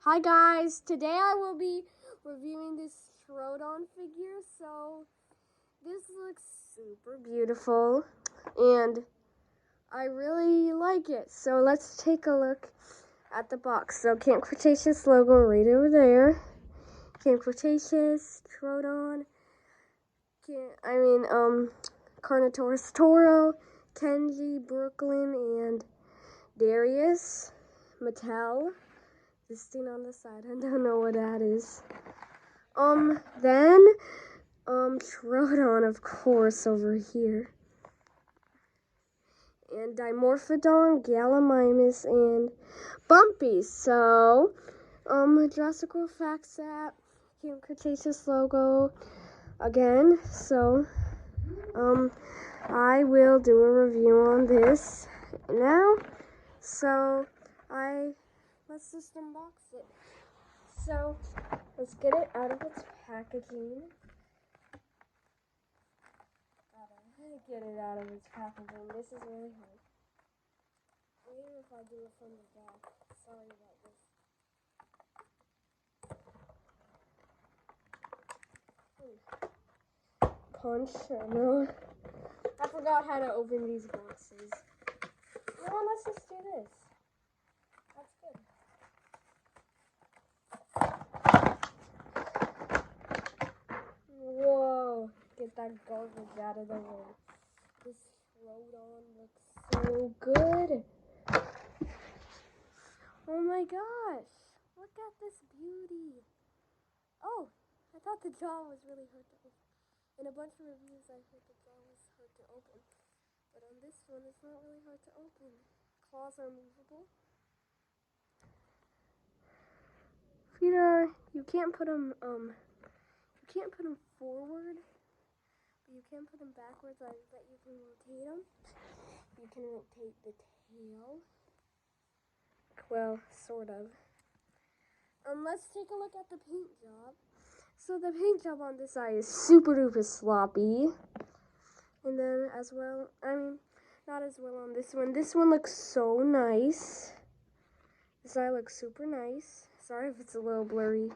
Hi guys, today I will be reviewing this troodon figure. So this looks super beautiful and I really like it. So let's take a look at the box. So Camp Cretaceous logo right over there. Camp Cretaceous, troodon, Carnotaurus Toro, Kenji, Brooklyn, and Darius, Mattel. This thing on the side, I don't know what that is. Troodon, of course, over here. And Dimorphodon, Gallimimus, and Bumpy. So, Jurassic World Facts app, Camp Cretaceous logo again. So, I will do a review on this now. So, let's just unbox it. So, let's get it out of its packaging. Gotta get it out of its packaging. This is really hard. Maybe if I do it from the back. Sorry about this. Punch. No. I forgot how to open these boxes. No, let's just do this. That's good. Whoa. Get that garbage out of the way. This troodon looks so good. Oh my gosh. Look at this beauty. Oh, I thought the jaw was really hard to open. In a bunch of reviews, I heard the jaw was hard to open. But on this one, it's not really hard to open. Claws are movable. Feet are, you can't put them forward. But you can put them backwards. I bet you can rotate them. You can rotate the tail. Well, sort of. Let's take a look at the paint job. So the paint job on this eye is super duper sloppy. And then not as well on this one. This one looks so nice. This eye looks super nice. Sorry if it's a little blurry.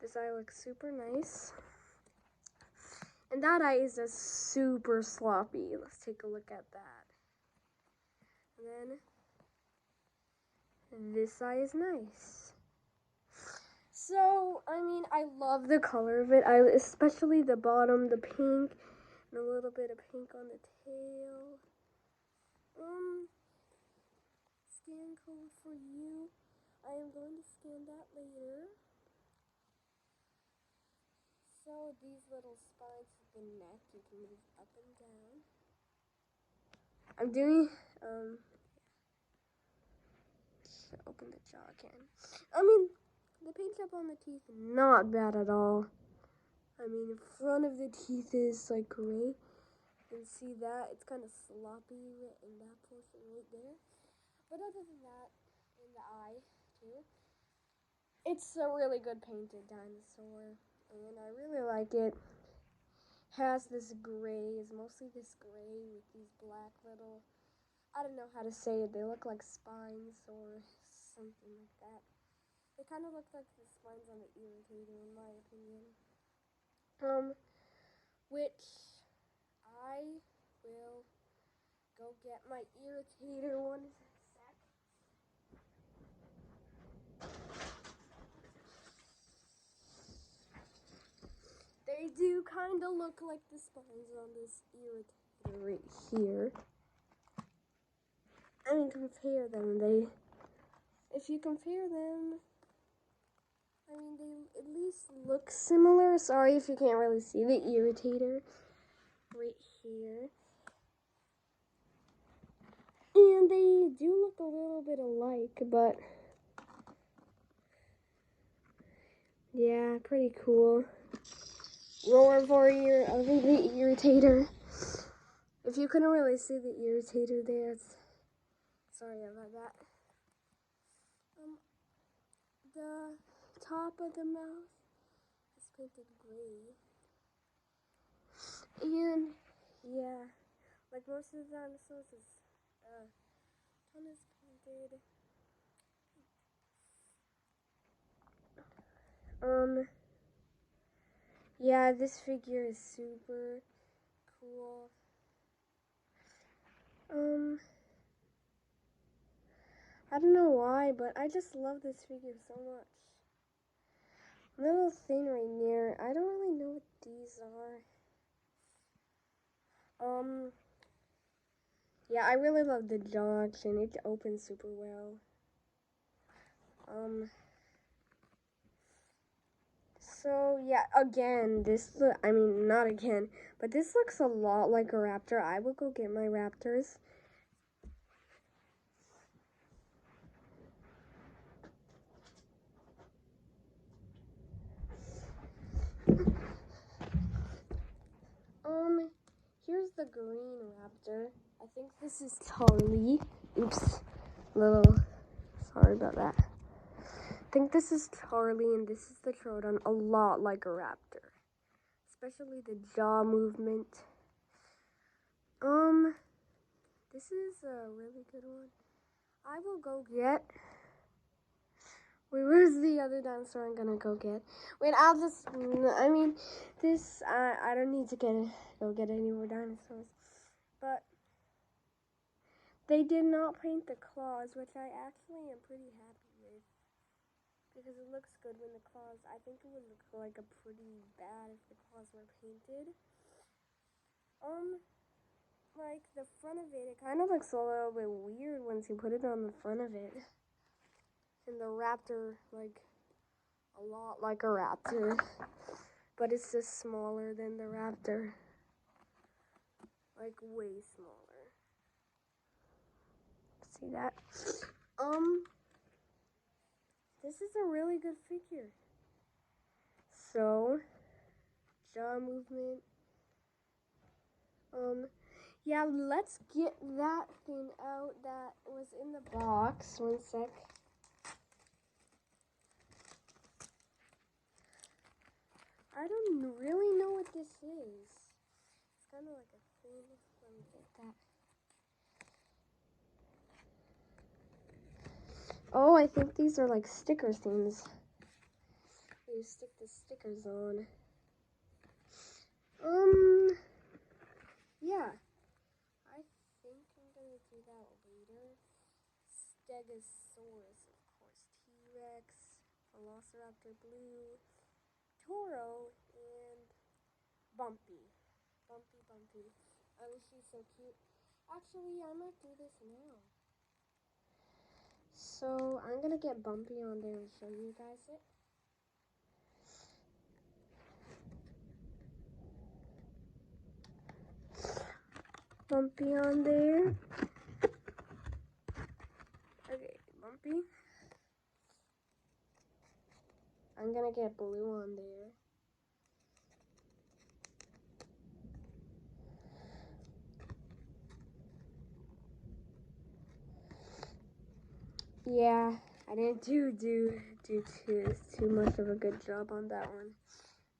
This eye looks super nice. And that eye is just super sloppy. Let's take a look at that. And then this eye is nice. So, I love the color of it. Especially the bottom, the pink, and a little bit of pink on the tail. Scan code for you. I am going to scan that later. So these little spines of the neck, you can move up and down. I'm doing, open the jaw again. The paint job on the teeth, not bad at all. In front of the teeth is like gray. You can see that, it's kind of sloppy in that portion right there. But other than that, in the eye too, it's a really good painted dinosaur. And I really like it. Has this gray, is mostly this gray with these black little, I don't know how to say it, they look like spines or something like that. They kind of look like the spines on the irritator in my opinion. Which I will go get my irritator one sec. They do kind of look like the spines on this irritator right here. Compare them. If you compare them, they at least look similar. Sorry if you can't really see the irritator right here. And they do look a little bit alike, but yeah, pretty cool. Roar Warrior of the irritator. If you couldn't really see the irritator there, sorry about that. The top of the mouth is painted gray. And yeah, like most of the dinosaurs, tongue is painted Yeah, this figure is super cool. I don't know why, but I just love this figure so much. Little thing right near, I don't really know what these are. Yeah, I really love the jaw action. It opens super well. So yeah, again, I mean, not again, but this looks a lot like a raptor. I will go get my raptors. Here's the green raptor. I think this is Charlie. Oops, sorry about that. I think this is Charlie and this is the troodon, a lot like a raptor. Especially the jaw movement. This is a really good one. I will go get. Wait, where's the other dinosaur I'm gonna go get? Wait, I don't need to go get any more dinosaurs. But they did not paint the claws, which I actually am pretty happy with. Because it looks good when the claws, I think it would look like a pretty bad if the claws were painted. Like the front of it kind of looks a little bit weird once you put it on the front of it. And the raptor, like, a lot like a raptor. But it's just smaller than the raptor. Like, way smaller. See that? This is a really good figure. So, jaw movement. Yeah, let's get that thing out that was in the box. One sec. I don't really know what this is. It's kind of like a thing. Let me get that. Oh, I think these are like sticker things. You stick the stickers on. Yeah. I think I'm gonna do that later. Stegosaurus, of course. T-Rex, Velociraptor Blue, Toro, and Bumpy. Bumpy. She's so cute. Actually, I might do this now. So, I'm gonna get Bumpy on there and show you guys it. Bumpy on there. Okay, Bumpy. I'm gonna get Blue on there. Yeah, I didn't do too much of a good job on that one.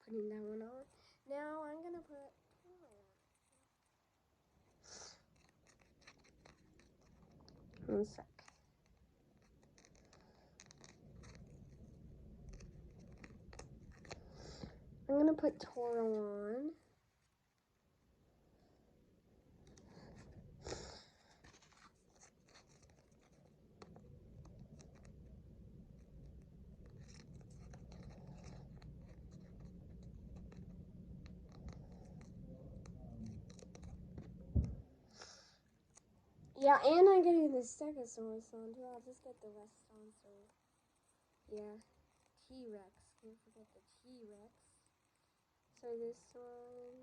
Putting that one on. Now I'm gonna put one sec. I'm gonna put Toro on. Yeah, and I'm getting the Stegosaurus on too. I'll just get the rest on, so yeah. T-Rex. Can't forget the T-Rex. So this one.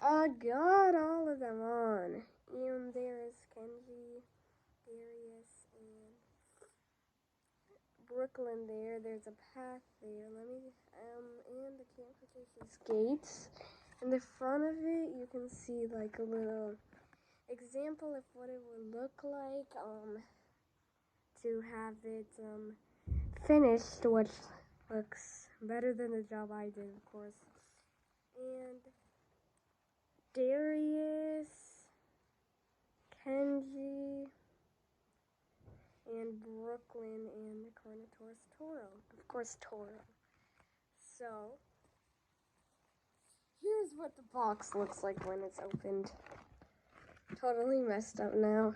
I got all of them on. And there's Kenji, Darius, and Brooklyn there. There's a path there. And I can't forget his gates. In the front of it, you can see like a little example of what it would look like, to have it, finished, which looks Better than the job I did, of course. And Darius, Kenji, and Brooklyn, and the Carnotaurus Toro. Of course, Toro. So, here's what the box looks like when it's opened. Totally messed up now.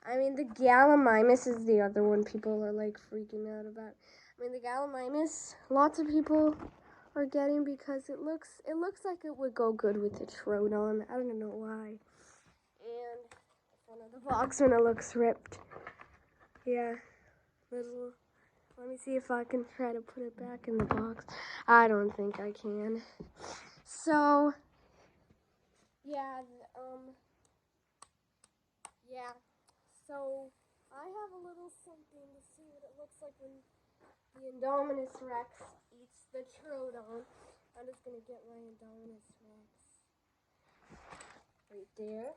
I mean, the Gallimimus is the other one people are like freaking out about. I mean, the Gallimimus, lots of people are getting because it looks like it would go good with the troodon. I don't know why. And the front of the box when it looks ripped. Yeah, little. Let me see if I can try to put it back in the box. I don't think I can. So, yeah, yeah. So, I have a little something to see what it looks like when the Indominus Rex eats the troodon. I'm just going to get my Indominus Rex right there.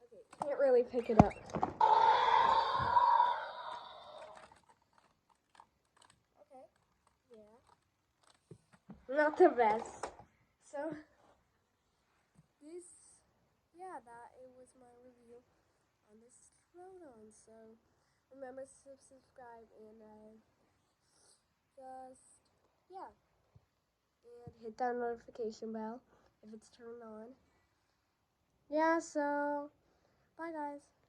Okay, can't really pick it up. Okay, yeah. Not the best. So, that it was my review on this troodon. So, remember to subscribe and and hit that notification bell if it's turned on. Yeah, so, bye guys.